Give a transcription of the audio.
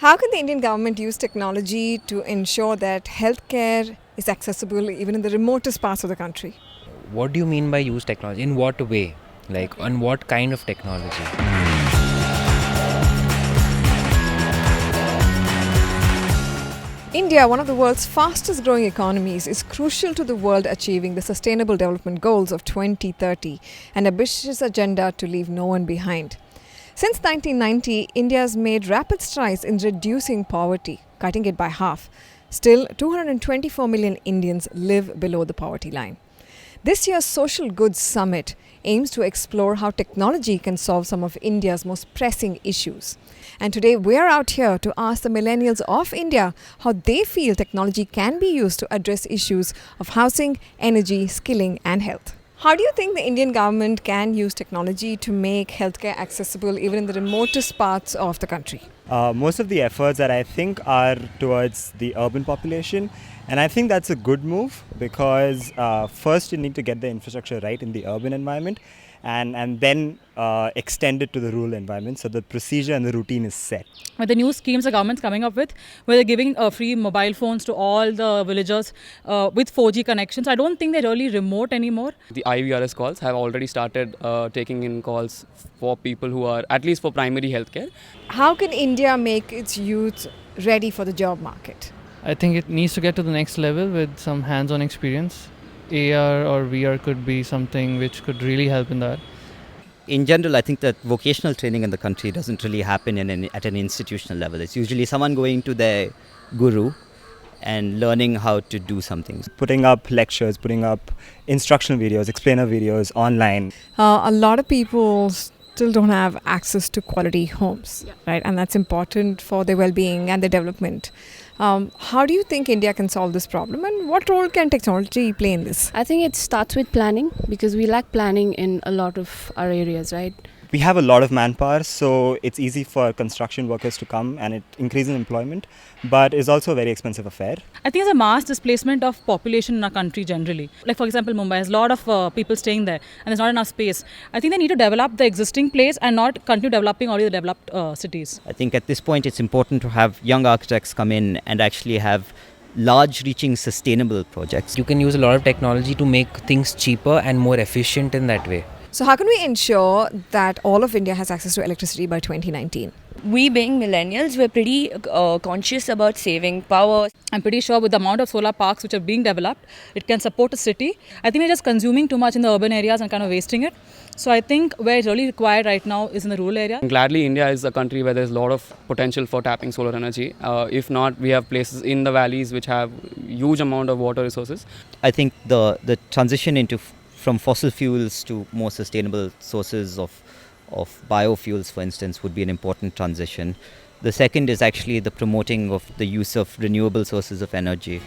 How can the Indian government use technology to ensure that healthcare is accessible even in the remotest parts of the country? What do you mean by use technology? In what way? Like, on what kind of technology? India, one of the world's fastest growing economies, is crucial to the world achieving the Sustainable Development Goals of 2030, an ambitious agenda to leave no one behind. Since 1990, India has made rapid strides in reducing poverty, cutting it by half. Still, 224 million Indians live below the poverty line. This year's Social Goods Summit aims to explore how technology can solve some of India's most pressing issues. And today we're out here to ask the millennials of India how they feel technology can be used to address issues of housing, energy, skilling and health. How do you think the Indian government can use technology to make healthcare accessible even in the remotest parts of the country? Most of the efforts that I think are towards the urban population, and I think that's a good move because first you need to get the infrastructure right in the urban environment and then extend it to the rural environment so the procedure and the routine is set. With the new schemes the government's coming up with, where they're giving free mobile phones to all the villagers with 4G connections, I don't think they're really remote anymore. The IVRS calls have already started taking in calls for people who are, at least for primary healthcare. How can India make its youth ready for the job market? I think it needs to get to the next level with some hands-on experience. AR or VR could be something which could really help in that. In general, I think that vocational training in the country doesn't really happen at an institutional level. It's usually someone going to their guru and learning how to do something. Putting up lectures, putting up instructional videos, explainer videos online. A lot of people still don't have access to quality homes, right? And that's important for their well-being and their development. How do you think India can solve this problem and what role can technology play in this? I think it starts with planning because we lack planning in a lot of our areas, right? We have a lot of manpower, so it's easy for construction workers to come and it increases employment, but it's also a very expensive affair. I think there's a mass displacement of population in our country generally. Like for example, Mumbai has a lot of people staying there and there's not enough space. I think they need to develop the existing place and not continue developing already developed cities. I think at this point it's important to have young architects come in and actually have large-reaching sustainable projects. You can use a lot of technology to make things cheaper and more efficient in that way. So how can we ensure that all of India has access to electricity by 2019? We being millennials, we're pretty conscious about saving power. I'm pretty sure with the amount of solar parks which are being developed, it can support a city. I think we're just consuming too much in the urban areas and kind of wasting it. So I think where it's really required right now is in the rural area. Gladly, India is a country where there's a lot of potential for tapping solar energy. If not, we have places in the valleys which have huge amount of water resources. I think the transition from fossil fuels to more sustainable sources of biofuels, for instance, would be an important transition. The second is actually the promoting of the use of renewable sources of energy.